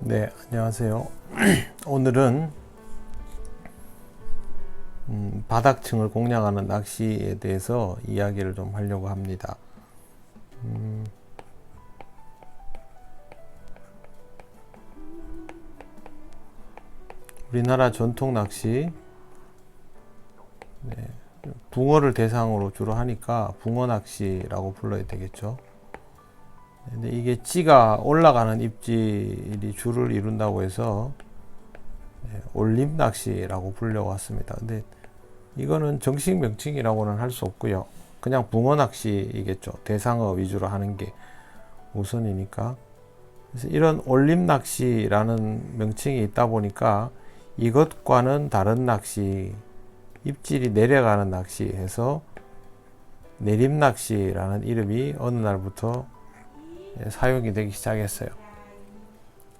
네, 안녕하세요. 오늘은 바닥층을 공략하는 낚시에 대해서 이야기를 좀 하려고 합니다. 우리나라 전통 낚시, 네, 붕어를 대상으로 주로 하니까 붕어 낚시라고 불러야 되겠죠. 근데 이게 찌가 올라가는 입질이 주를 이룬다고 해서 올림 낚시라고 불려왔습니다. 근데 이거는 정식 명칭이라고는 할 수 없고요. 그냥 붕어 낚시이겠죠. 대상어 위주로 하는 게 우선이니까. 그래서 이런 올림 낚시라는 명칭이 있다 보니까 이것과는 다른 낚시, 입질이 내려가는 낚시 해서 내림 낚시라는 이름이 어느 날부터 사용이 되기 시작했어요.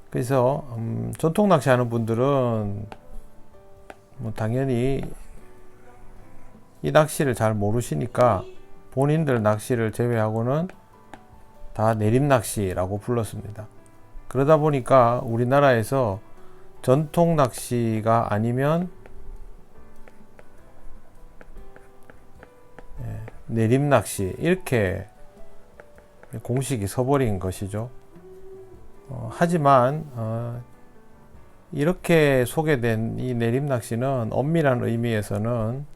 그래서 전통 낚시하는 분들은 뭐 당연히 이 낚시를 잘 모르시니까 본인들 낚시를 제외하고는 다 내림 낚시라고 불렀습니다. 그러다 보니까 우리나라에서 전통 낚시가 아니면 내림 낚시 이렇게 공식이 서버린 것이죠. 하지만 이렇게 소개된 이 내림 낚시는 엄밀한 의미에서는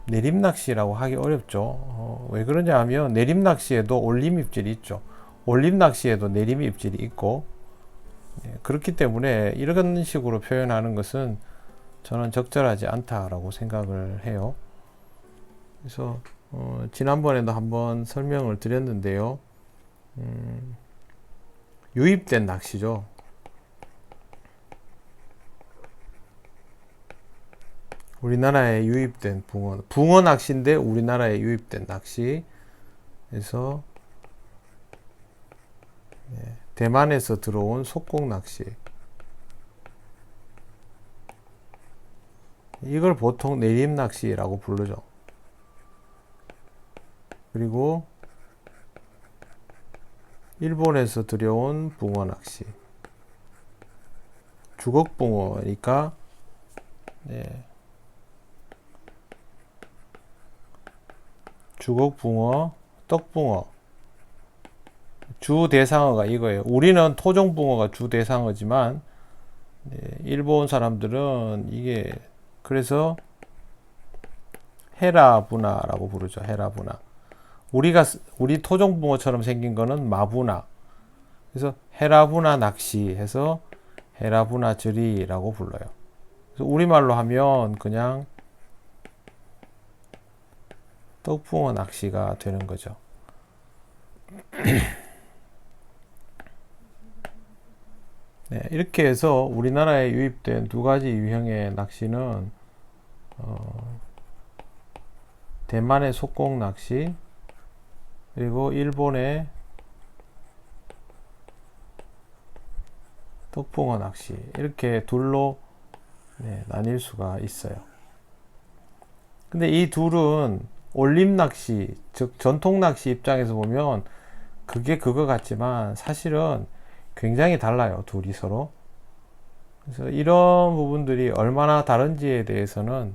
내림 낚시라고 하기 어렵죠. 왜 그러냐 하면 내림 낚시에도 올림 입질이 있죠. 올림 낚시에도 내림 입질이 있고, 그렇기 때문에 이런 식으로 표현하는 것은 저는 적절하지 않다라고 생각을 해요. 그래서 지난번에도 한번 설명을 드렸는데요. 유입된 낚시죠. 우리나라에 유입된 붕어 낚시인데 우리나라에 유입된 낚시. 그래서 대만에서 들어온 속공 낚시. 이걸 보통 내림 낚시라고 부르죠. 그리고 일본에서 들여온 붕어 낚시. 주걱붕어니까 주걱붕어, 떡붕어. 주 대상어가 이거예요. 우리는 토종붕어가 주 대상어지만 일본 사람들은 이게 그래서 헤라부나라고 부르죠. 헤라부나. 우리 토종붕어처럼 생긴 거는 마부나. 그래서 헤라부나 낚시 해서 헤라부나 저리라고 불러요. 그래서 우리말로 하면 그냥 떡붕어 낚시가 되는 거죠. 네, 이렇게 해서 우리나라에 유입된 두 가지 유형의 낚시는 대만의 속공 낚시 그리고 일본의 떡붕어 낚시 이렇게 둘로 나뉠 수가 있어요. 근데 이 둘은 올림 낚시, 즉 전통 낚시 입장에서 보면 그게 그거 같지만 사실은 굉장히 달라요. 둘이 서로. 그래서 이런 부분들이 얼마나 다른지에 대해서는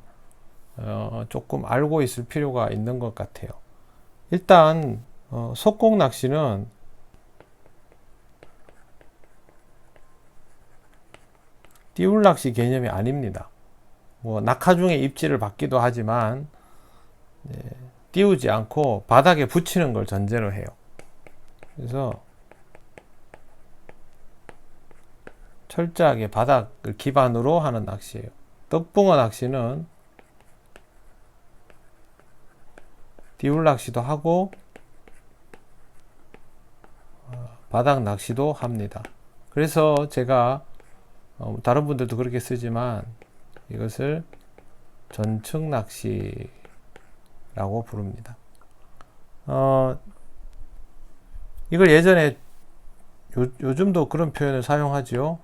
조금 알고 있을 필요가 있는 것 같아요. 일단 속공 낚시는 띄울 낚시 개념이 아닙니다. 뭐 낙하 중에 입질을 받기도 하지만 띄우지 않고 바닥에 붙이는 걸 전제로 해요. 그래서 철저하게 바닥을 기반으로 하는 낚시예요. 떡붕어 낚시는 띄울 낚시도 하고 바닥 낚시도 합니다. 그래서 제가 다른 분들도 그렇게 쓰지만 이것을 전층 낚시라고 부릅니다. 이걸 예전에 요즘도 그런 표현을 사용하죠.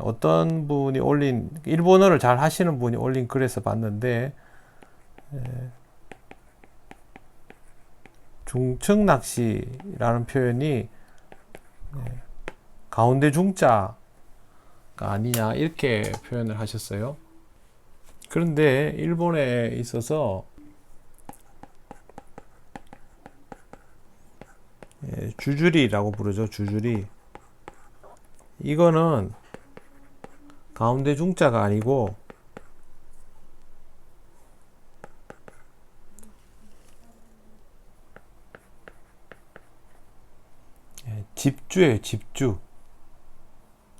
어떤 분이 올린 일본어를 잘 하시는 분이 올린 글에서 봤는데 중층 낚시라는 표현이 가운데 중자가 아니냐 이렇게 표현을 하셨어요. 그런데 일본에 있어서 주주리라고 부르죠. 주주리. 이거는 가운데 중자가 아니고 집주예요. 집주.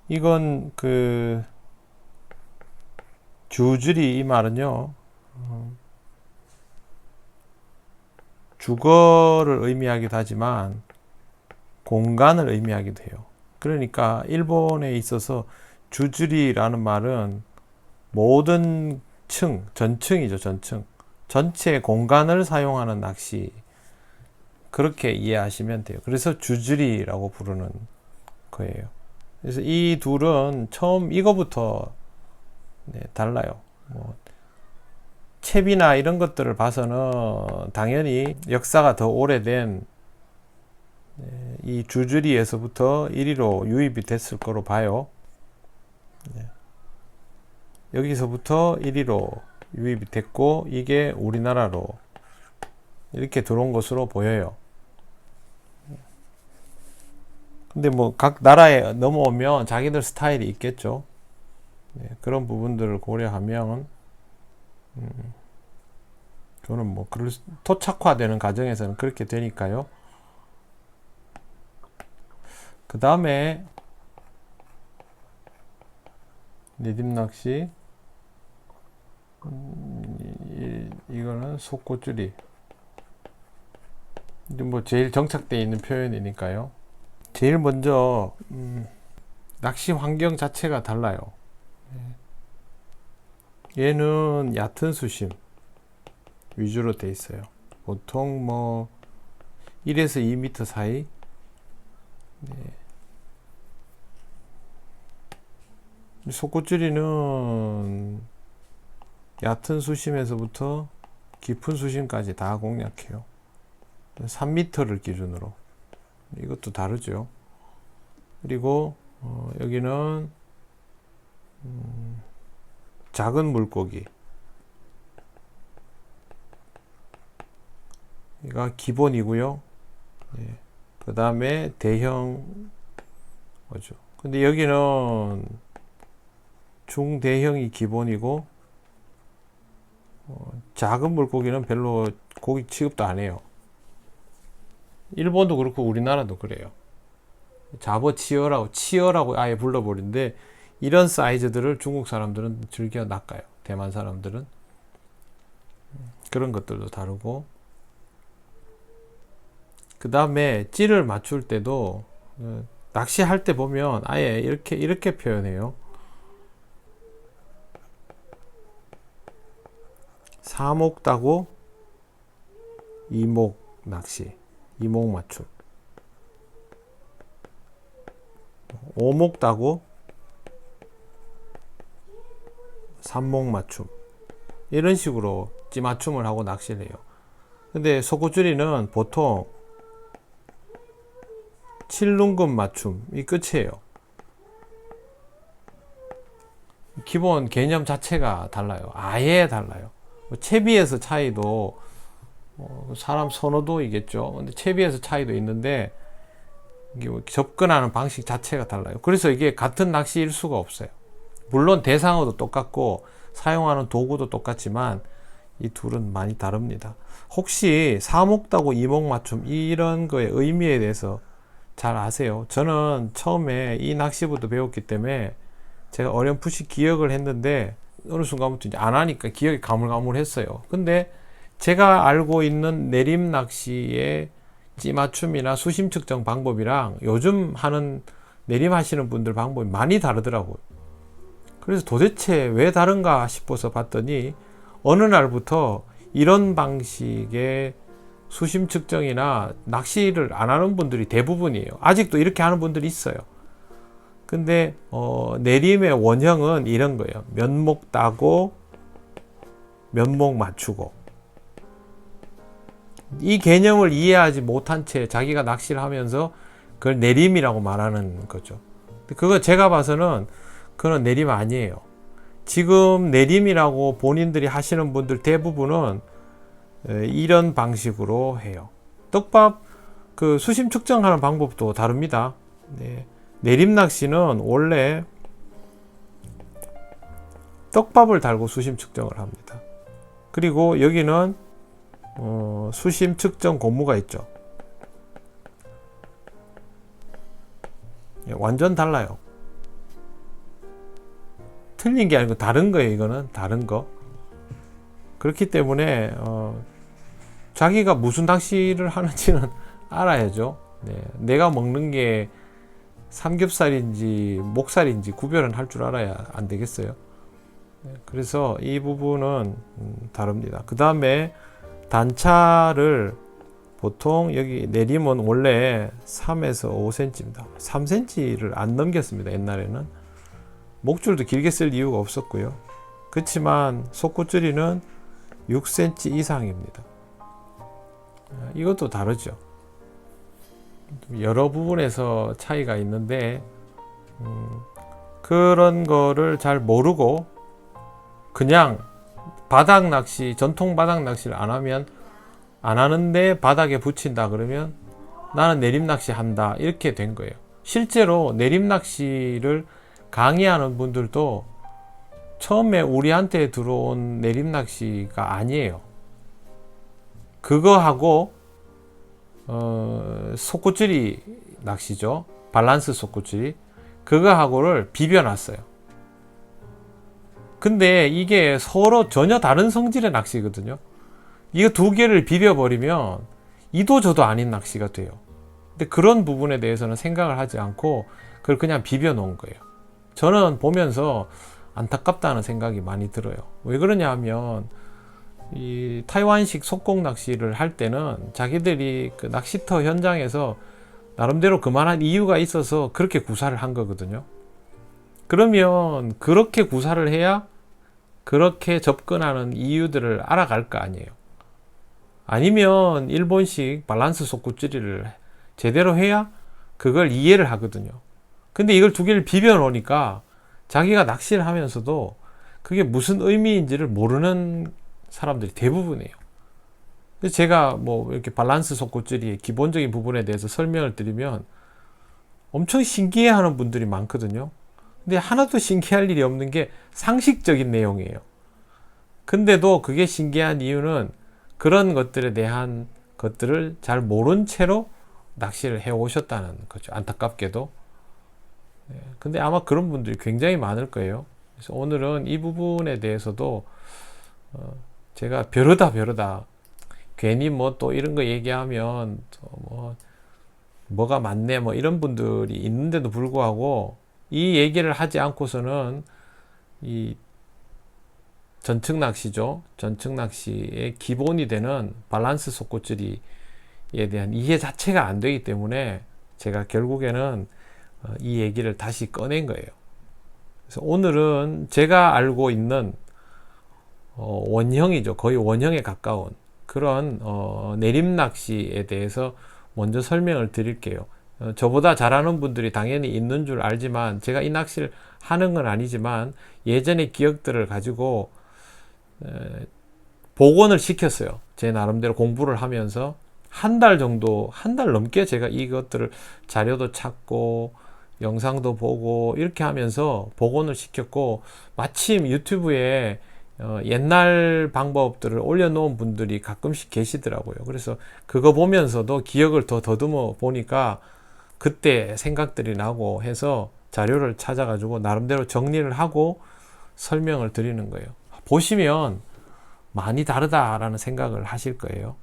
이건 그 주주리 이 말은요. 주거를 의미하기도 하지만 공간을 의미하기도 해요. 그러니까 일본에 있어서 주주리라는 말은 모든 층, 전층이죠. 전층. 전체 공간을 사용하는 낚시. 그렇게 이해하시면 돼요. 그래서 주주리라고 부르는 거예요. 그래서 이 둘은 처음 이거부터 달라요. 뭐 채비나 이런 것들을 봐서는 당연히 역사가 더 오래된 이 주주리에서부터 이리로 유입이 됐을 거로 봐요. 여기서부터 이리로 유입이 됐고 이게 우리나라로 이렇게 들어온 것으로 보여요. 근데 뭐 각 나라에 넘어오면 자기들 스타일이 있겠죠. 그런 부분들을 고려하면 그거는 뭐 토착화되는 과정에서는 그렇게 되니까요. 그 다음에 내dim낚시 이거는 속고줄이 뭐 제일 정착되어 있는 표현이니까요. 제일 먼저 낚시 환경 자체가 달라요. 얘는 얕은 수심 위주로 돼 있어요. 보통 뭐 1에서 2m 사이. 속고줄이는 얕은 수심에서부터 깊은 수심까지 다 공략해요. 3m를 기준으로. 이것도 다르죠. 그리고 여기는 작은 물고기 이가 기본이고요. 그 다음에 대형 뭐죠. 근데 여기는 중대형이 기본이고 작은 물고기는 별로 고기 취급도 안 해요. 일본도 그렇고 우리나라도 그래요. 치어라고 아예 불러버리는데 이런 사이즈들을 중국 사람들은 즐겨 낚아요. 대만 사람들은 그런 것들도 다르고 그 다음에 찌를 맞출 때도 낚시할 때 보면 아예 이렇게 표현해요. 사목 따고 이목 낚시, 이목 맞춤. 오목 따고 삼목 맞춤. 이런 식으로 찌 맞춤을 하고 낚시를 해요. 근데 속고줄이는 보통 7눈금 맞춤이 끝이에요. 기본 개념 자체가 달라요. 아예 달라요. 채비에서 차이도 사람 선호도이겠죠. 근데 채비에서 차이도 있는데 이게 접근하는 방식 자체가 달라요. 그래서 이게 같은 낚시일 수가 없어요. 물론 대상어도 똑같고 사용하는 도구도 똑같지만 이 둘은 많이 다릅니다. 혹시 사목따고 이목 맞춤 이런 거의 의미에 대해서 잘 아세요? 저는 처음에 이 낚시부터 배웠기 때문에 제가 어렴풋이 기억을 했는데 어느 순간부터 이제 안 하니까 기억이 가물가물했어요. 근데 제가 알고 있는 내림 낚시의 찌 맞춤이나 수심 측정 방법이랑 요즘 하는 내림 하시는 분들 방법이 많이 다르더라고요. 그래서 도대체 왜 다른가 싶어서 봤더니 어느 날부터 이런 방식의 수심 측정이나 낚시를 안 하는 분들이 대부분이에요. 아직도 이렇게 하는 분들이 있어요. 근데 내림의 원형은 이런 거예요. 면목 따고 면목 맞추고. 이 개념을 이해하지 못한 채 자기가 낚시를 하면서 그걸 내림이라고 말하는 거죠. 그거 제가 봐서는 그건 내림 아니에요. 지금 내림이라고 본인들이 하시는 분들 대부분은 이런 방식으로 해요. 떡밥 그 수심 측정하는 방법도 다릅니다. 네. 내림 낚시는 원래 떡밥을 달고 수심 측정을 합니다. 그리고 여기는 수심 측정 고무가 있죠. 완전 달라요. 틀린 게 아니고 다른 거예요. 이거는 다른 거. 그렇기 때문에 자기가 무슨 낚시를 하는지는 알아야죠. 네. 내가 먹는 게 삼겹살인지 목살인지 구별은 할 줄 알아야 안 되겠어요. 네. 그래서 이 부분은 다릅니다. 그 다음에 단차를 보통 여기 내림은 원래 3에서 5cm입니다. 3cm를 안 넘겼습니다. 옛날에는 목줄도 길게 쓸 이유가 없었고요. 그렇지만 속구줄이는 6cm 이상입니다. 이것도 다르죠. 여러 부분에서 차이가 있는데 그런 거를 잘 모르고 그냥 바닥 낚시, 전통 바닥 낚시를 안 하는데 바닥에 붙인다 그러면 나는 내림 낚시 한다 이렇게 된 거예요. 실제로 내림 낚시를 강의하는 분들도 처음에 우리한테 들어온 내림 낚시가 아니에요. 그거하고 속구줄이 낚시죠. 밸런스 속구줄이 그거하고를 비벼놨어요. 근데 이게 서로 전혀 다른 성질의 낚시거든요. 이거 두 개를 비벼버리면 이도저도 아닌 낚시가 돼요. 근데 그런 부분에 대해서는 생각을 하지 않고 그걸 그냥 비벼 놓은 거예요. 저는 보면서 안타깝다는 생각이 많이 들어요. 왜 그러냐 하면 이 타이완식 속공 낚시를 할 때는 자기들이 그 낚시터 현장에서 나름대로 그만한 이유가 있어서 그렇게 구사를 한 거거든요. 그러면 그렇게 구사를 해야 그렇게 접근하는 이유들을 알아갈 거 아니에요. 아니면 일본식 밸런스 속구찌리를 제대로 해야 그걸 이해를 하거든요. 근데 이걸 두 개를 비벼 놓으니까 자기가 낚시를 하면서도 그게 무슨 의미인지를 모르는 사람들이 대부분이에요. 그래서 제가 뭐 이렇게 밸런스 속구찌리의 기본적인 부분에 대해서 설명을 드리면 엄청 신기해 하는 분들이 많거든요. 근데 하나도 신기할 일이 없는 게 상식적인 내용이에요. 근데도 그게 신기한 이유는 그런 것들에 대한 것들을 잘 모른 채로 낚시를 해 오셨다는 거죠. 안타깝게도. 근데 아마 그런 분들이 굉장히 많을 거예요. 그래서 오늘은 이 부분에 대해서도 제가 벼르다 괜히 뭐 또 이런 거 얘기하면 뭐가 맞네 뭐 이런 분들이 있는데도 불구하고 이 얘기를 하지 않고서는 이 전측 낚시죠. 전측 낚시의 기본이 되는 밸런스 속구찌리에 대한 이해 자체가 안 되기 때문에 제가 결국에는 이 얘기를 다시 꺼낸 거예요. 그래서 오늘은 제가 알고 있는 원형이죠. 거의 원형에 가까운 그런 내림 낚시에 대해서 먼저 설명을 드릴게요. 저보다 잘하는 분들이 당연히 있는 줄 알지만 제가 이 낚시를 하는 건 아니지만 예전의 기억들을 가지고 복원을 시켰어요. 제 나름대로 공부를 하면서 한 달 넘게 제가 이것들을 자료도 찾고 영상도 보고 이렇게 하면서 복원을 시켰고 마침 유튜브에 옛날 방법들을 올려놓은 분들이 가끔씩 계시더라고요. 그래서 그거 보면서도 기억을 더 더듬어 보니까 그때 생각들이 나고 해서 자료를 찾아가지고 나름대로 정리를 하고 설명을 드리는 거예요. 보시면 많이 다르다라는 생각을 하실 거예요.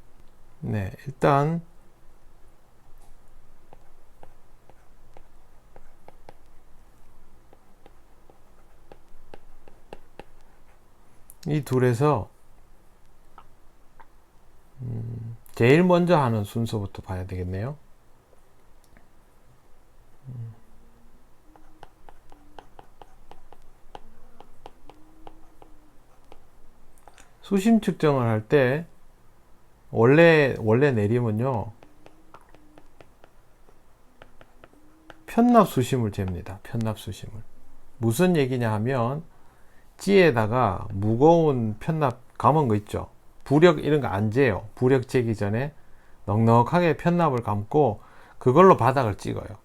네, 일단 이 둘에서 제일 먼저 하는 순서부터 봐야 되겠네요. 수심 측정을 할 때 원래 내림은요 편납수심을 잽니다. 편납수심을. 무슨 얘기냐 하면 찌에다가 무거운 편납 감은 거 있죠. 부력 이런 거 안 재요. 부력 재기 전에 넉넉하게 편납을 감고 그걸로 바닥을 찍어요.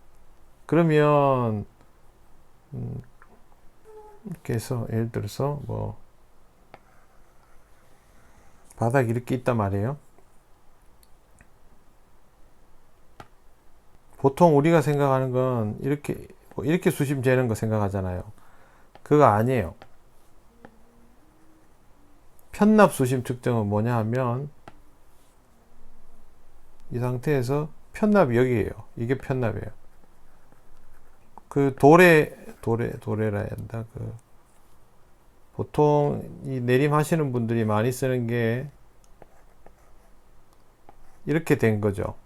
그러면 이렇게 해서 예를 들어서 뭐 바닥이 이렇게 있단 말이에요. 보통 우리가 생각하는 건 이렇게 수심 재는 거 생각하잖아요. 그거 아니에요. 편납 수심 측정은 뭐냐 하면 이 상태에서 편납이 여기에요. 이게 편납이에요. 그 도래라 해야 한다. 보통 이 내림 하시는 분들이 많이 쓰는 게 이렇게 된 거죠.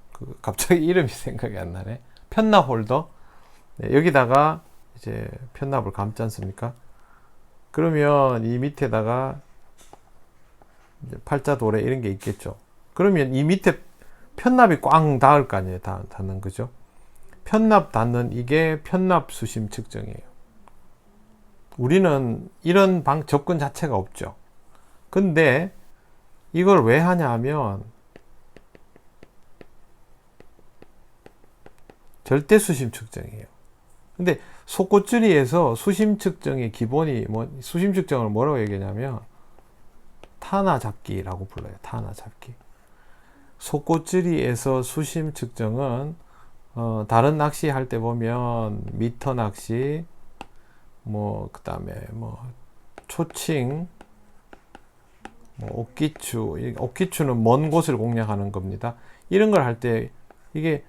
갑자기 이름이 생각이 안 나네. 편납 홀더. 네, 여기다가 이제 편납을 감지 않습니까? 그러면 이 밑에다가 이제 팔자 도래 이런 게 있겠죠. 그러면 이 밑에 편납이 꽝 닿을 거 아니에요. 닿는 거죠. 편납 닿는 이게 편납 수심 측정이에요. 우리는 이런 접근 자체가 없죠. 근데 이걸 왜 하냐 하면 절대 수심 측정이에요. 근데 속꽃줄이에서 수심 측정의 기본이 수심 측정을 뭐라고 얘기하냐면 타나 잡기라고 불러요. 타나 잡기. 속꽃줄이에서 수심 측정은 다른 낚시 할 때 보면 미터 낚시 그다음에 초칭, 옥기추는 먼 곳을 공략하는 겁니다. 이런 걸 할 때 이게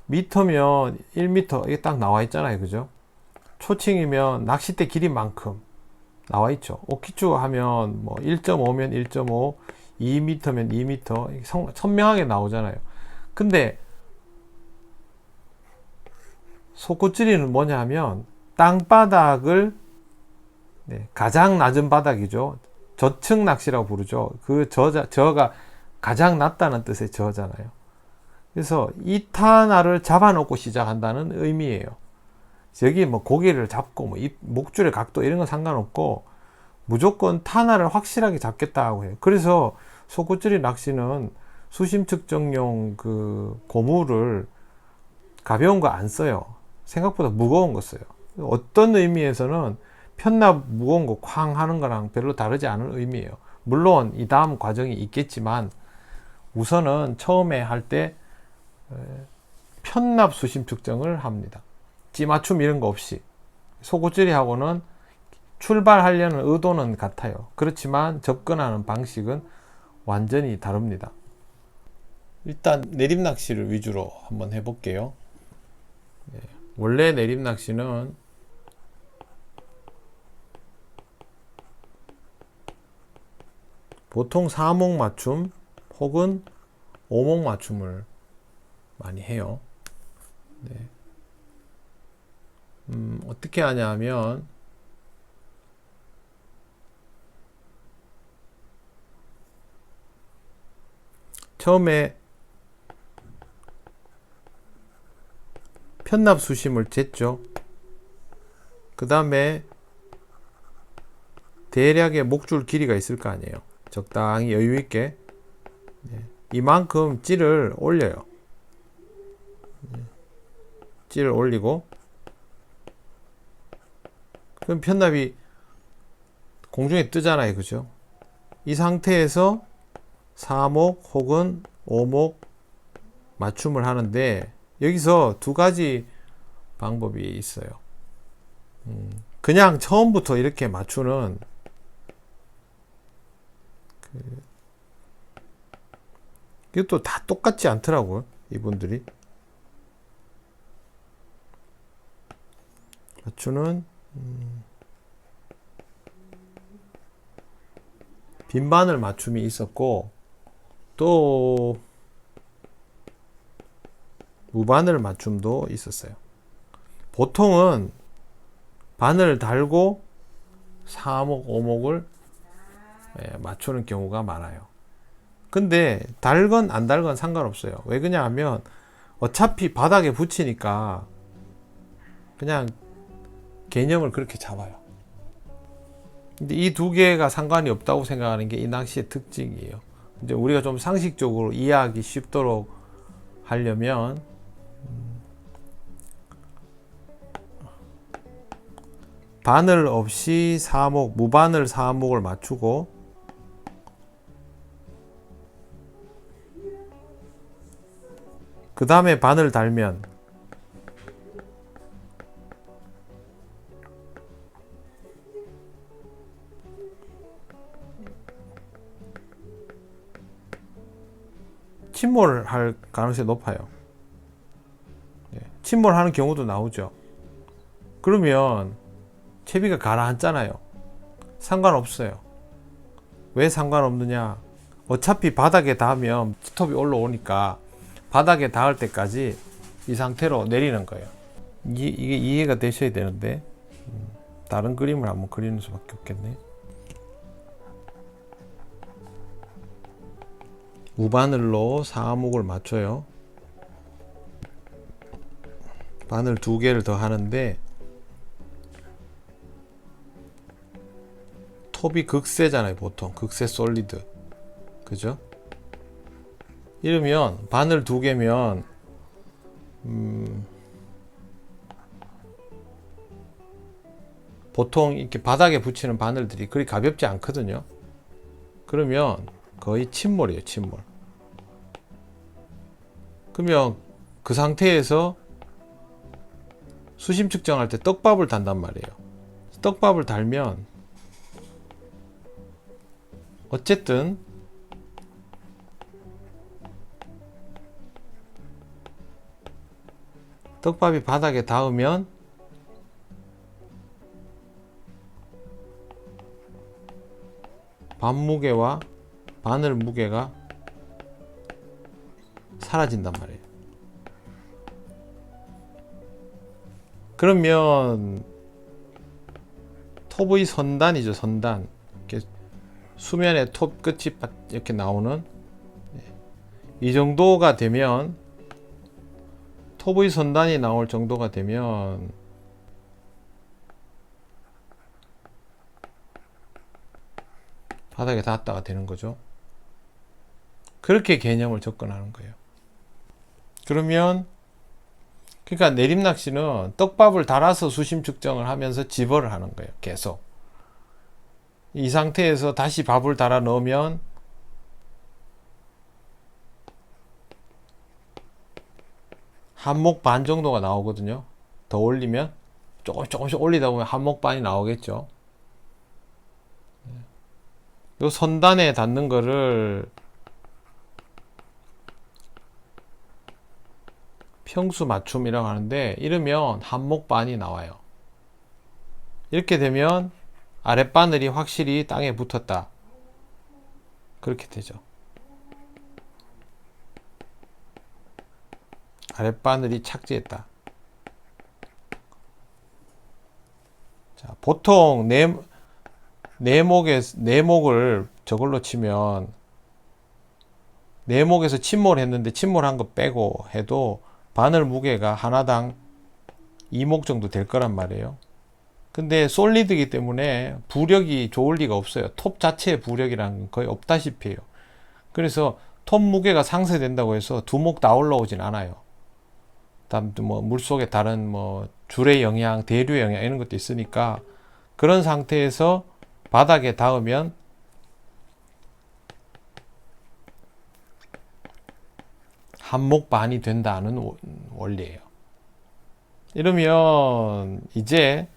미터면 1미터 이게 딱 나와 있잖아요. 그죠? 초칭이면 낚싯대 길이만큼 나와 있죠. 옥기추 하면 1.5면 1.5, 2미터면 2미터 선명하게 나오잖아요. 근데 속꽃줄이는 뭐냐 하면 땅바닥을 가장 낮은 바닥이죠. 저층 낚시라고 부르죠. 그 저가 가장 낮다는 뜻의 저잖아요. 그래서 이 타나를 잡아놓고 시작한다는 의미예요. 여기 고기를 잡고 이 목줄의 각도 이런 건 상관없고 무조건 타나를 확실하게 잡겠다고 해요. 그래서 속꽃줄이 낚시는 수심 측정용 고무를 가벼운 거 안 써요. 생각보다 무거운 거 써요. 어떤 의미에서는 편납 무거운 거 쾅 하는 거랑 별로 다르지 않은 의미예요. 물론 이 다음 과정이 있겠지만 우선은 처음에 할 때 편납 수심 측정을 합니다. 찌맞춤 이런 거 없이. 속옷줄이하고는 출발하려는 의도는 같아요. 그렇지만 접근하는 방식은 완전히 다릅니다. 일단 내림 낚시를 위주로 한번 해볼게요. 원래 내림 낚시는 보통 4목 맞춤 혹은 5목 맞춤을 많이 해요. 어떻게 하냐 하면 처음에 편납 수심을 쟀죠. 그 다음에 대략의 목줄 길이가 있을 거 아니에요. 적당히 여유 있게 이만큼 찌를 올려요. 찌를 올리고 그럼 편납이 공중에 뜨잖아요. 그죠? 이 상태에서 4목 혹은 5목 맞춤을 하는데 여기서 두 가지 방법이 있어요. 그냥 처음부터 이렇게 맞추는 이것도 다 똑같지 않더라고요. 이분들이 맞추는 빈바늘 맞춤이 있었고 또 무바늘 맞춤도 있었어요. 보통은 바늘 달고 4목, 5목을 맞추는 경우가 많아요. 근데 달건 안 달건 상관없어요. 왜 그러냐 하면 어차피 바닥에 붙이니까 그냥 개념을 그렇게 잡아요. 근데 이 두 개가 상관이 없다고 생각하는 게 이 낚시의 특징이에요. 이제 우리가 좀 상식적으로 이해하기 쉽도록 하려면 바늘 없이 사목, 무바늘 사목을 맞추고 그 다음에 바늘 달면 침몰할 가능성이 높아요. 침몰하는 경우도 나오죠. 그러면 채비가 가라앉잖아요. 상관없어요. 왜 상관없느냐? 어차피 바닥에 닿으면 스톱이 올라오니까 바닥에 닿을 때까지 이 상태로 내리는 거예요. 이게 이해가 되셔야 되는데 다른 그림을 한번 그리는 수밖에 없겠네. 무바늘로 사목을 맞춰요. 바늘 2개를 더 하는데 톱이 극세잖아요. 보통 극세 솔리드, 그죠? 이러면 바늘 2개면 보통 이렇게 바닥에 붙이는 바늘들이 그리 가볍지 않거든요. 그러면 거의 침몰이에요. 침몰. 그러면 그 상태에서 수심 측정할 때 떡밥을 단단 말이에요. 떡밥을 달면 어쨌든 떡밥이 바닥에 닿으면 반무게와 바늘 무게가 사라진단 말이에요. 그러면 톱의 선단이죠. 선단. 이렇게 수면에 톱 끝이 이렇게 나오는 이 정도가 되면, 톱의 선단이 나올 정도가 되면 바닥에 닿았다가 되는 거죠. 그렇게 개념을 접근하는 거예요. 그러면 그러니까 내림낚시는 떡밥을 달아서 수심 측정을 하면서 집어를 하는 거예요. 계속 이 상태에서 다시 밥을 달아 넣으면 한목 반 정도가 나오거든요. 더 올리면 조금씩 올리다 보면 한목 반이 나오겠죠. 이 선단에 닿는 거를 평수 맞춤이라고 하는데, 이러면 한목 반이 나와요. 이렇게 되면 아랫바늘이 확실히 땅에 붙었다, 그렇게 되죠. 아랫바늘이 착지했다. 자, 보통 네목을 저걸로 치면, 네목에서 침몰했는데 침몰한 거 빼고 해도 바늘 무게가 하나당 2목 정도 될 거란 말이에요. 근데 솔리드이기 때문에 부력이 좋을 리가 없어요. 톱 자체의 부력이라는 건 거의 없다시피 해요. 그래서 톱 무게가 상쇄된다고 해서 2목 다 올라오진 않아요. 다음 뭐 물속에 다른 뭐 줄의 영향, 대류의 영향 이런 것도 있으니까, 그런 상태에서 바닥에 닿으면 한목 반이 된다는 원리예요. 이러면 이제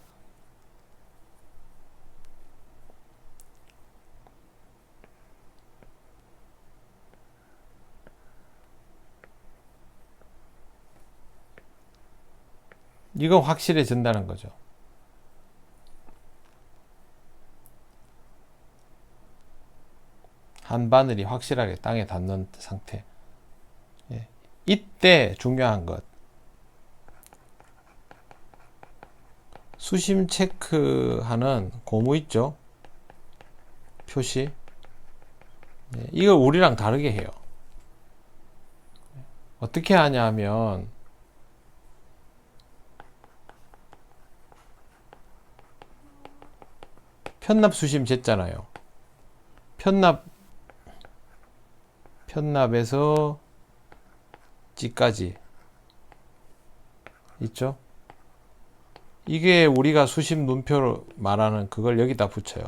이건 확실해진다는 거죠. 한 바늘이 확실하게 땅에 닿는 상태. 이때 중요한 것, 수심 체크하는 고무 있죠, 표시. 이걸 우리랑 다르게 해요. 어떻게 하냐 하면, 편납 수심 쟀잖아요. 편납에서 찌까지 있죠. 이게 우리가 수심 눈표로 말하는 그걸 여기다 붙여요.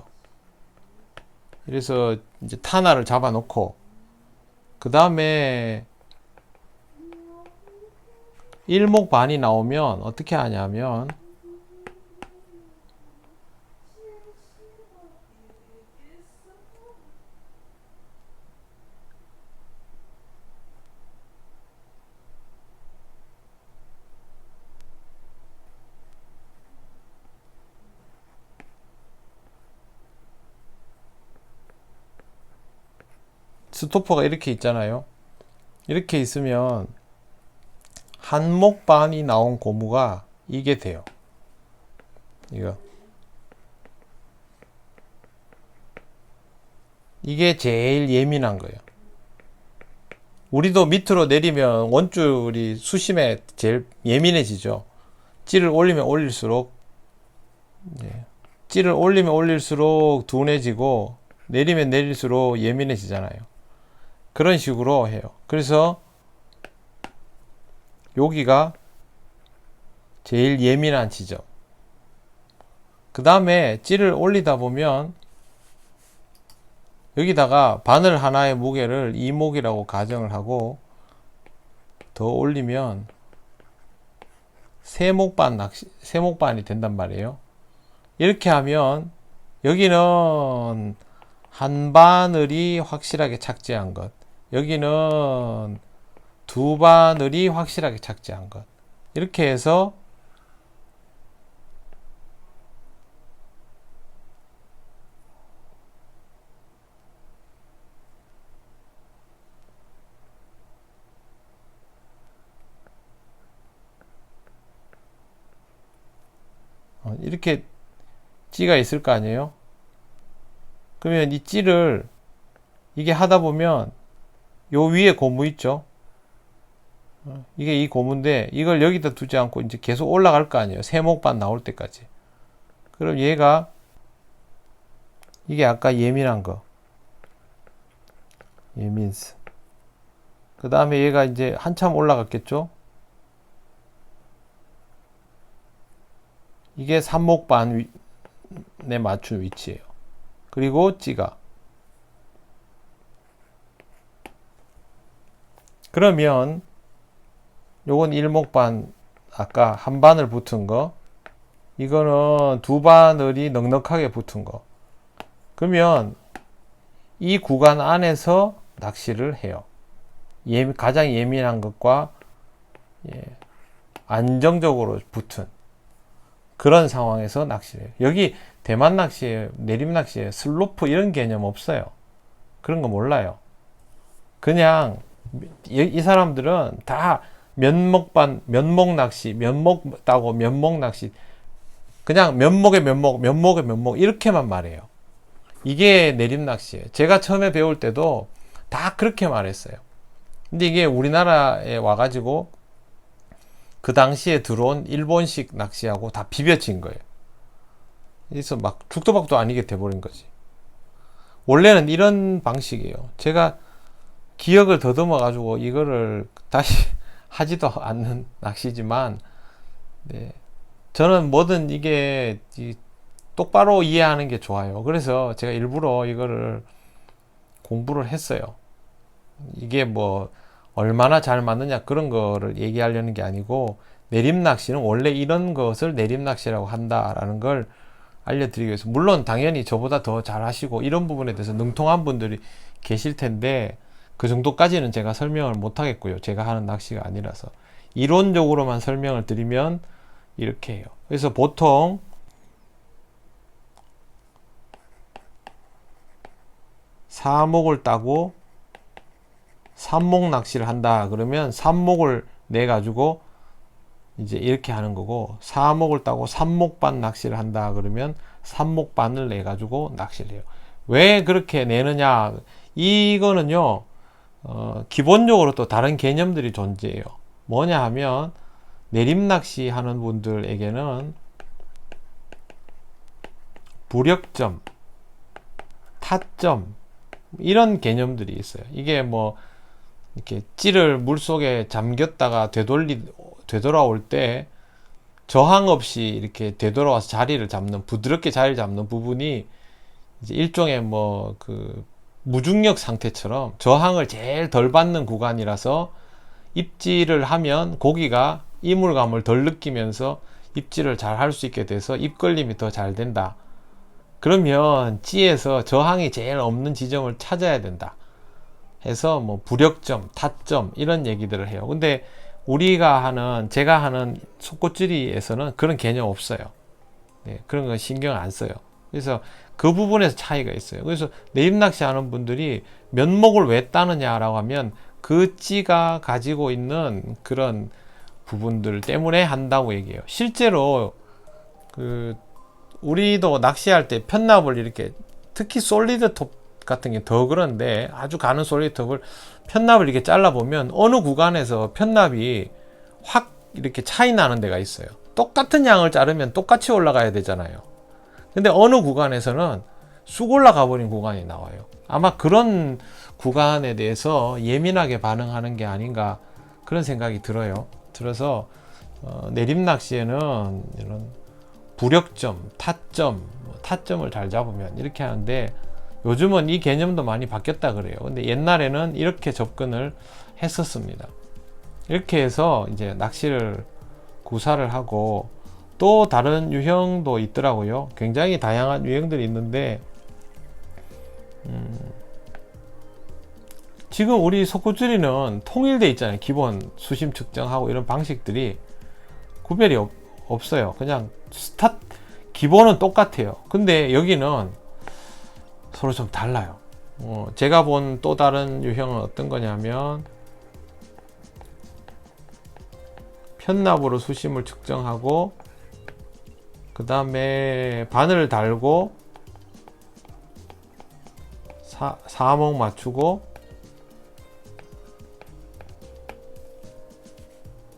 그래서 이제 탄화를 잡아 놓고 그 다음에 일목반이 나오면 어떻게 하냐면 스토퍼가 이렇게 있잖아요. 이렇게 있으면 한목반이 나온 고무가 이게 돼요. 이게 제일 예민한 거예요. 우리도 밑으로 내리면 원줄이 수심에 제일 예민해지죠. 찌를 올리면 올릴수록 찌를 올리면 올릴수록 둔해지고 내리면 내릴수록 예민해지잖아요. 그런 식으로 해요. 그래서 여기가 제일 예민한 지점. 그 다음에 찌를 올리다 보면 여기다가 바늘 하나의 무게를 2목이라고 가정을 하고 더 올리면 3목반이 된단 말이에요. 이렇게 하면 여기는 한 바늘이 확실하게 착지한 것, 여기는 두 바늘이 확실하게 착지한 것, 이렇게 해서 이렇게 찌가 있을 거 아니에요. 그러면 이 찌를 이게 하다 보면 요 위에 고무 있죠. 이게 이 고무인데 이걸 여기다 두지 않고 이제 계속 올라갈 거 아니에요. 세목반 나올 때까지. 그럼 얘가 이게 아까 예민한 거, 예민스. 그 다음에 얘가 이제 한참 올라갔겠죠. 이게 삼목반에 맞춘 위치예요. 그리고 찌가. 그러면 요건 일목반, 아까 한 바늘 붙은 거, 이거는 두 바늘이 넉넉하게 붙은 거. 그러면 이 구간 안에서 낚시를 해요. 가장 예민한 것과 안정적으로 붙은 그런 상황에서 낚시를 해요. 여기 대만 낚시에, 내림 낚시에 슬로프 이런 개념 없어요. 그런 거 몰라요. 그냥 이 사람들은 다 면목 낚시, 면목 따고 면목 낚시, 그냥 면목의 면목 이렇게만 말해요. 이게 내림 낚시예요. 제가 처음에 배울 때도 다 그렇게 말했어요. 근데 이게 우리나라에 와가지고 그 당시에 들어온 일본식 낚시하고 다 비벼진 거예요. 그래서 막 죽도 밥도 아니게 돼버린 거지. 원래는 이런 방식이에요. 제가 기억을 더듬어 가지고 이거를 다시 하지도 않는 낚시지만, 네, 저는 뭐든 이게 똑바로 이해하는 게 좋아요. 그래서 제가 일부러 이거를 공부를 했어요. 이게 뭐 얼마나 잘 맞느냐 그런 거를 얘기하려는 게 아니고, 내림 낚시는 원래 이런 것을 내림 낚시라고 한다라는 걸 알려드리기 위해서. 물론 당연히 저보다 더 잘 하시고 이런 부분에 대해서 능통한 분들이 계실 텐데 그 정도까지는 제가 설명을 못 하겠고요. 제가 하는 낚시가 아니라서. 이론적으로만 설명을 드리면 이렇게 해요. 그래서 보통 사목을 따고 삼목 낚시를 한다 그러면 삼목을 내 가지고 이제 이렇게 하는 거고, 사목을 따고 삼목반 낚시를 한다 그러면 삼목반을 내 가지고 낚시를 해요. 왜 그렇게 내느냐, 이거는요 기본적으로 또 다른 개념들이 존재해요. 뭐냐 하면 내림 낚시 하는 분들에게는 부력점, 타점 이런 개념들이 있어요. 이게 뭐 이렇게 찌를 물속에 잠겼다가 되돌아올 때 저항 없이 이렇게 되돌아와서 자리를 잡는, 부드럽게 자리를 잡는 부분이 이제 일종의 뭐 그 무중력 상태처럼 저항을 제일 덜 받는 구간이라서 입질을 하면 고기가 이물감을 덜 느끼면서 입질을 잘 할 수 있게 돼서 입걸림이 더 잘 된다. 그러면 찌에서 저항이 제일 없는 지점을 찾아야 된다 해서 뭐 부력점, 타점 이런 얘기들을 해요. 근데 제가 하는 속꽃질이에서는 그런 개념 없어요. 네, 그런 건 신경 안 써요. 그래서 그 부분에서 차이가 있어요. 그래서 내입낚시 하는 분들이 면목을 왜 따느냐라고 하면 그 찌가 가지고 있는 그런 부분들 때문에 한다고 얘기해요. 실제로 우리도 낚시할 때 편납을 이렇게, 특히 솔리드 톱 같은 게 더 그런데, 아주 가는 솔리드 톱을 편납을 이렇게 잘라보면 어느 구간에서 편납이 확 이렇게 차이 나는 데가 있어요. 똑같은 양을 자르면 똑같이 올라가야 되잖아요. 근데 어느 구간에서는 쑥 올라가 버린 구간이 나와요. 아마 그런 구간에 대해서 예민하게 반응하는 게 아닌가 그런 생각이 들어요. 들어서 내림낚시에는 이런 부력점, 타점을 잘 잡으면 이렇게 하는데, 요즘은 이 개념도 많이 바뀌었다 그래요. 근데 옛날에는 이렇게 접근을 했었습니다. 이렇게 해서 이제 낚시를 구사를 하고, 또 다른 유형도 있더라고요. 굉장히 다양한 유형들이 있는데, 지금 우리 속꽃줄이는 통일돼 있잖아요. 기본 수심 측정하고 이런 방식들이 구별이 없어요. 그냥 기본은 똑같아요. 근데 여기는 서로 좀 달라요. 제가 본 또 다른 유형은 어떤 거냐면, 편납으로 수심을 측정하고 그 다음에 바늘을 달고 사목 맞추고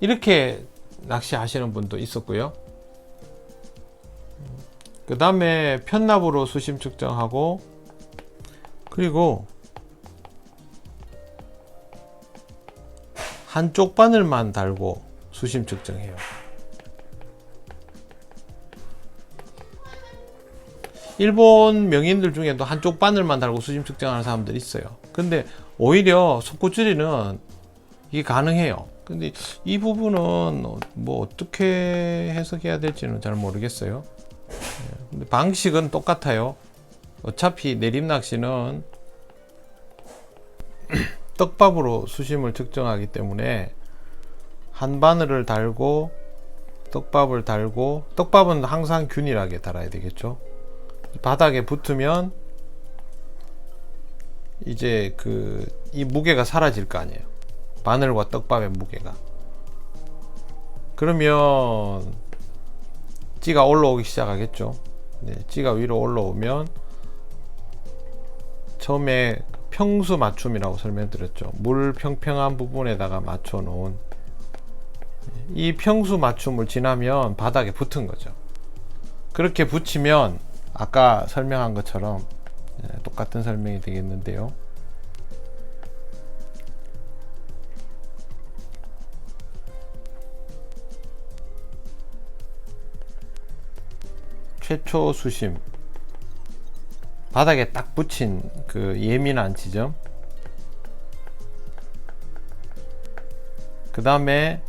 이렇게 낚시하시는 분도 있었고요. 그 다음에 편납으로 수심 측정하고, 그리고 한쪽 바늘만 달고 수심 측정해요. 일본 명인들 중에도 한쪽 바늘만 달고 수심 측정하는 사람들이 있어요. 근데 오히려 속꽃줄이는 이게 가능해요. 근데 이 부분은 뭐 어떻게 해석해야 될지는 잘 모르겠어요. 근데 방식은 똑같아요. 어차피 내림낚시는 떡밥으로 수심을 측정하기 때문에 한 바늘을 달고 떡밥을 달고, 떡밥은 항상 균일하게 달아야 되겠죠. 바닥에 붙으면 이제 이 무게가 사라질 거 아니에요. 바늘과 떡밥의 무게가. 그러면 찌가 올라오기 시작하겠죠. 네, 찌가 위로 올라오면 처음에 평수 맞춤이라고 설명드렸죠. 물 평평한 부분에다가 맞춰 놓은, 이 평수 맞춤을 지나면 바닥에 붙은 거죠. 그렇게 붙이면 아까 설명한 것처럼 똑같은 설명이 되겠는데요. 최초 수심, 바닥에 딱 붙인 그 예민한 지점, 그 다음에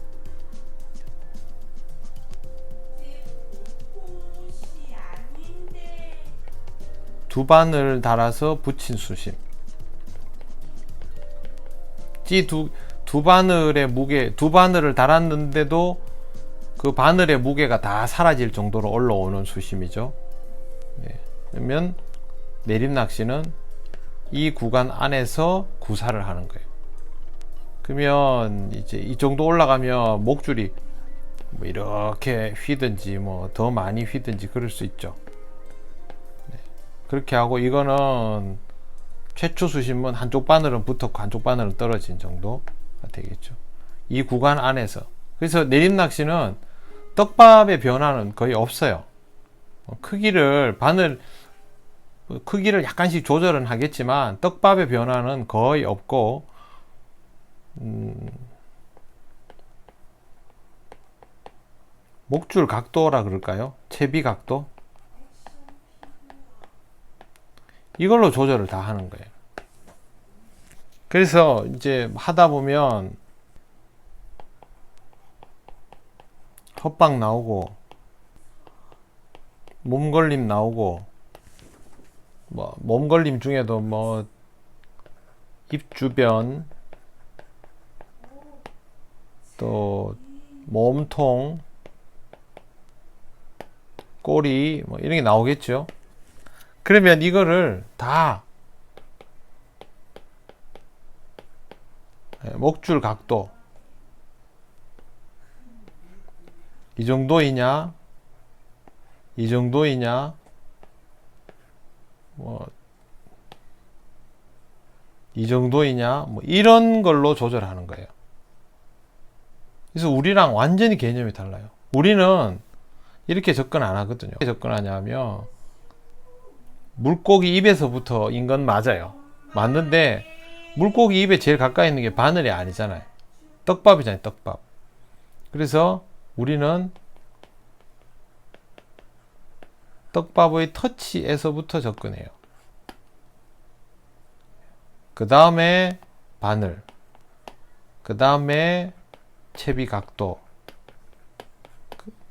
두 바늘 달아서 붙인 수심. 두 바늘의 무게, 두 바늘을 달았는데도 그 바늘의 무게가 다 사라질 정도로 올라오는 수심이죠. 네. 그러면 내림낚시는 이 구간 안에서 구사를 하는 거예요. 그러면 이제 이 정도 올라가면 목줄이 뭐 이렇게 휘든지 뭐 더 많이 휘든지 그럴 수 있죠. 네. 그렇게 하고, 이거는 최초 수심은 한쪽 바늘은 붙었고 한쪽 바늘은 떨어진 정도가 되겠죠. 이 구간 안에서. 그래서 내림낚시는 떡밥의 변화는 거의 없어요. 바늘 크기를 약간씩 조절은 하겠지만 떡밥의 변화는 거의 없고, 목줄 각도라 그럴까요? 채비 각도? 이걸로 조절을 다 하는 거예요. 그래서 이제 하다 보면 헛박 나오고, 몸걸림 나오고, 몸걸림 중에도 입 주변, 또 몸통, 꼬리, 이런 게 나오겠죠. 그러면 이거를 다 목줄 각도 이 정도이냐, 이 정도이냐, 이 정도이냐, 이런 걸로 조절하는 거예요. 그래서 우리랑 완전히 개념이 달라요. 우리는 이렇게 접근 안 하거든요. 어떻게 접근하냐면, 물고기 입에서부터인 건 맞아요. 맞는데, 물고기 입에 제일 가까이 있는 게 바늘이 아니잖아요. 떡밥이잖아요, 떡밥. 그래서 우리는 떡밥의 터치에서부터 접근해요. 그 다음에 바늘, 그 다음에 채비 각도,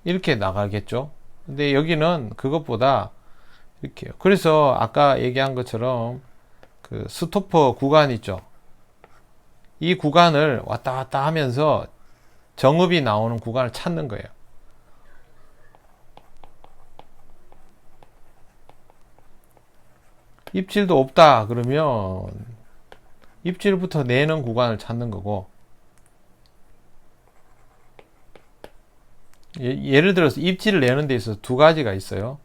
이렇게 나가겠죠. 근데 여기는 그것보다 이렇게요. 그래서 아까 얘기한 것처럼 그 스토퍼 구간 있죠. 이 구간을 왔다 갔다 하면서 정읍이 나오는 구간을 찾는 거예요. 입질도 없다 그러면 입질부터 내는 구간을 찾는 거고, 예를 들어서 입질을 내는 데 있어서 두 가지가 있어요.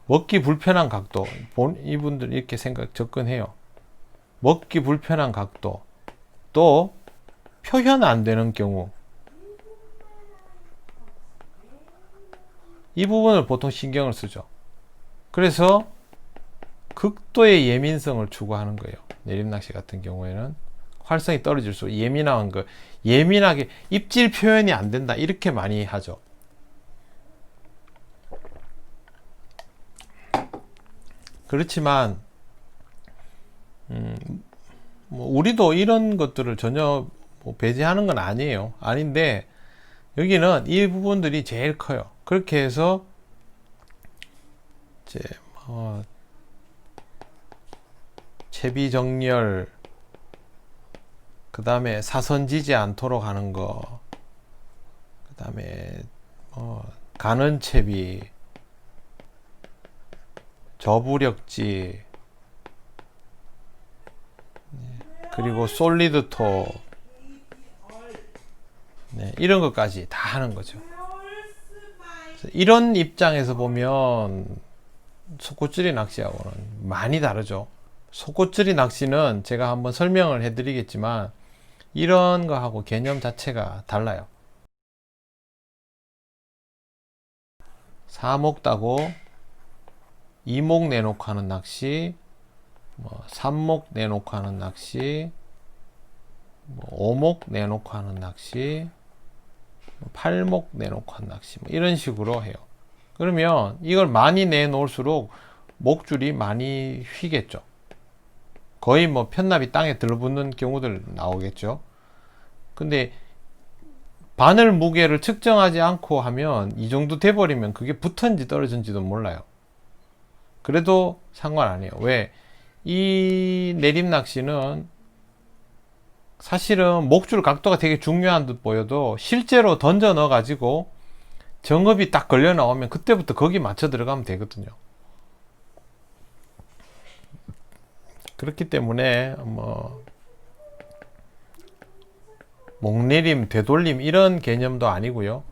먹기 불편한 각도. 이분들 이렇게 접근해요. 먹기 불편한 각도. 또 표현 안 되는 경우, 이 부분을 보통 신경을 쓰죠. 그래서 극도의 예민성을 추구하는 거예요. 내림낚시 같은 경우에는 활성이 떨어질수록 예민한 거, 예민하게 입질 표현이 안 된다, 이렇게 많이 하죠. 그렇지만 우리도 이런 것들을 전혀 배제하는 건 아니에요. 아닌데 여기는 이 부분들이 제일 커요. 그렇게 해서 이제 채비 정렬, 그 다음에 사선 지지 않도록 하는 거, 그 다음에 가는 채비, 저부력지, 그리고 솔리드 톱, 이런 것까지 다 하는 거죠. 이런 입장에서 보면 속꽃줄이 낚시하고는 많이 다르죠. 속꽃줄이 낚시는 제가 한번 설명을 해드리겠지만 이런 거하고 개념 자체가 달라요. 사목 따고 이목 내놓고 하는 낚시, 삼목 내놓고 하는 낚시, 오목 내놓고 하는 낚시, 팔목 내놓고 하는 낚시, 이런 식으로 해요. 그러면 이걸 많이 내놓을수록 목줄이 많이 휘겠죠. 거의 편납이 땅에 들러붙는 경우들 나오겠죠. 근데 바늘 무게를 측정하지 않고 하면 이 정도 돼버리면 그게 붙은지 떨어진지도 몰라요. 그래도 상관 안 해요. 왜? 이 내림 낚시는 사실은 목줄 각도가 되게 중요한 듯 보여도 실제로 던져 넣어 가지고 정읍이 딱 걸려 나오면 그때부터 거기 맞춰 들어가면 되거든요. 그렇기 때문에 목내림, 되돌림 이런 개념도 아니고요.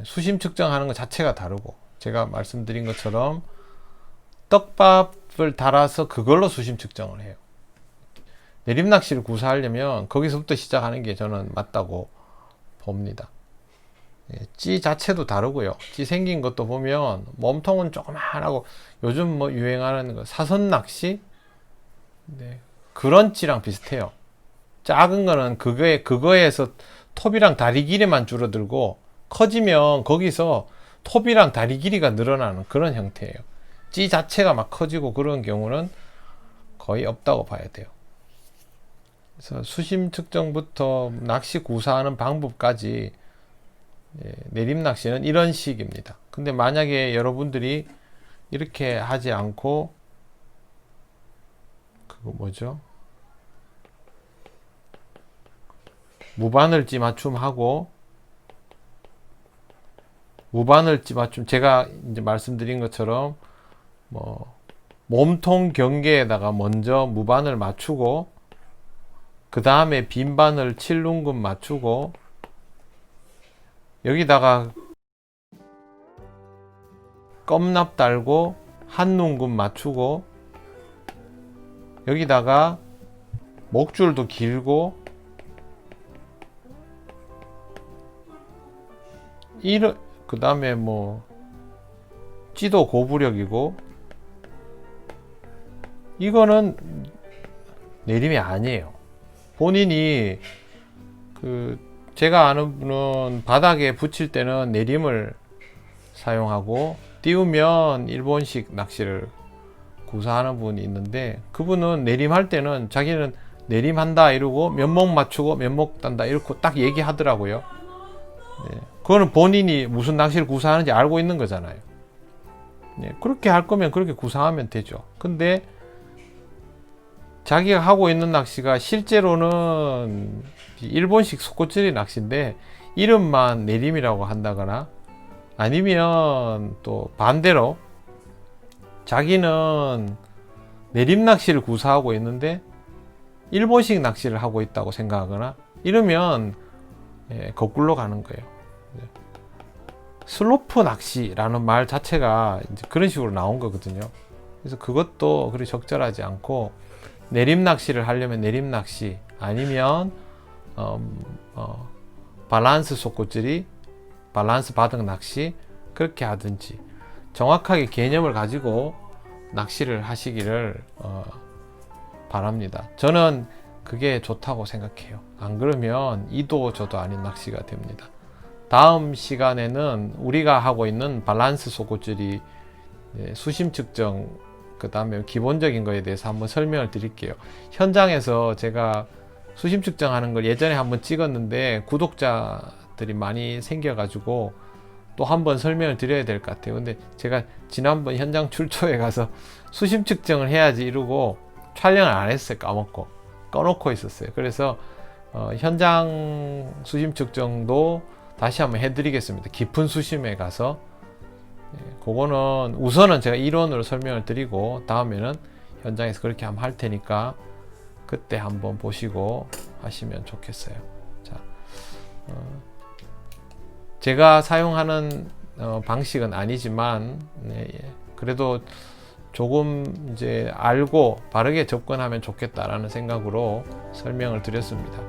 수심 측정하는 것 자체가 다르고, 제가 말씀드린 것처럼 떡밥을 달아서 그걸로 수심 측정을 해요. 내림낚시를 구사하려면 거기서부터 시작하는 게 저는 맞다고 봅니다. 찌 자체도 다르고요. 찌 생긴 것도 보면 몸통은 조그만하고 요즘 뭐 유행하는 거 사선 낚시 네, 그런 찌랑 비슷해요. 작은 거는 그거에서 톱이랑 다리 길이만 줄어들고 커지면 거기서 톱이랑 다리 길이가 늘어나는 그런 형태예요. 찌 자체가 막 커지고 그런 경우는 거의 없다고 봐야 돼요. 그래서 수심 측정부터 낚시 구사하는 방법까지 내림 낚시는 이런 식입니다. 근데 만약에 여러분들이 이렇게 하지 않고 그거 뭐죠? 무바늘찌 맞춤하고 무바늘찌 맞춤 제가 이제 말씀드린 것처럼 뭐 몸통 경계에다가 먼저 무바늘 맞추고 그 다음에 빈 바늘 7눈금 맞추고 여기다가 껌납 달고 한 눈금 맞추고 여기다가 목줄도 길고 그 다음에 뭐 찌도 고부력이고 이거는 내림이 아니에요. 본인이 제가 아는 분은 바닥에 붙일 때는 내림을 사용하고 띄우면 일본식 낚시를 구사하는 분이 있는데 그분은 내림할 때는 자기는 내림한다 이러고 면목 맞추고 면목 단다 이렇게 딱 얘기하더라고요. 네. 그거는 본인이 무슨 낚시를 구사하는지 알고 있는 거잖아요. 네. 그렇게 할 거면 그렇게 구사하면 되죠. 근데 자기가 하고 있는 낚시가 실제로는 일본식 속꽃질이 낚시인데 이름만 내림이라고 한다거나 아니면 또 반대로 자기는 내림 낚시를 구사하고 있는데 일본식 낚시를 하고 있다고 생각하거나 이러면 거꾸로 가는 거예요. 슬로프 낚시라는 말 자체가 이제 그런 식으로 나온 거거든요. 그래서 그것도 그리 적절하지 않고 내림 낚시를 하려면 내림 낚시 아니면 밸런스 속꽃질이 밸런스 바닥 낚시 그렇게 하든지 정확하게 개념을 가지고 낚시를 하시기를 바랍니다. 저는 그게 좋다고 생각해요. 안 그러면 이도 저도 아닌 낚시가 됩니다. 다음 시간에는 우리가 하고 있는 밸런스 속꽃질이 수심 측정 그 다음에 기본적인 거에 대해서 한번 설명을 드릴게요. 현장에서 제가 수심 측정하는 걸 예전에 한번 찍었는데 구독자들이 많이 생겨가지고 또 한번 설명을 드려야 될 것 같아요. 근데 제가 지난번 현장 출조에 가서 수심 측정을 해야지 이러고 촬영을 안 했어요. 까먹고 꺼놓고 있었어요. 그래서 현장 수심 측정도 다시 한번 해드리겠습니다. 깊은 수심에 가서 그거는 우선은 제가 이론으로 설명을 드리고 다음에는 현장에서 그렇게 한번 할 테니까 그때 한번 보시고 하시면 좋겠어요. 자, 제가 사용하는 방식은 아니지만 그래도 조금 이제 알고 바르게 접근하면 좋겠다라는 생각으로 설명을 드렸습니다.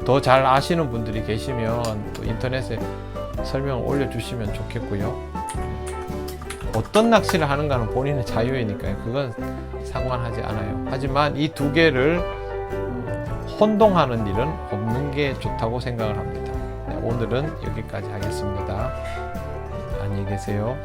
더 잘 아시는 분들이 계시면 또 인터넷에 설명을 올려주시면 좋겠고요. 어떤 낚시를 하는가는 본인의 자유이니까요. 그건 상관하지 않아요. 하지만 이 두 개를 혼동하는 일은 없는 게 좋다고 생각을 합니다. 네, 오늘은 여기까지 하겠습니다. 안녕히 계세요.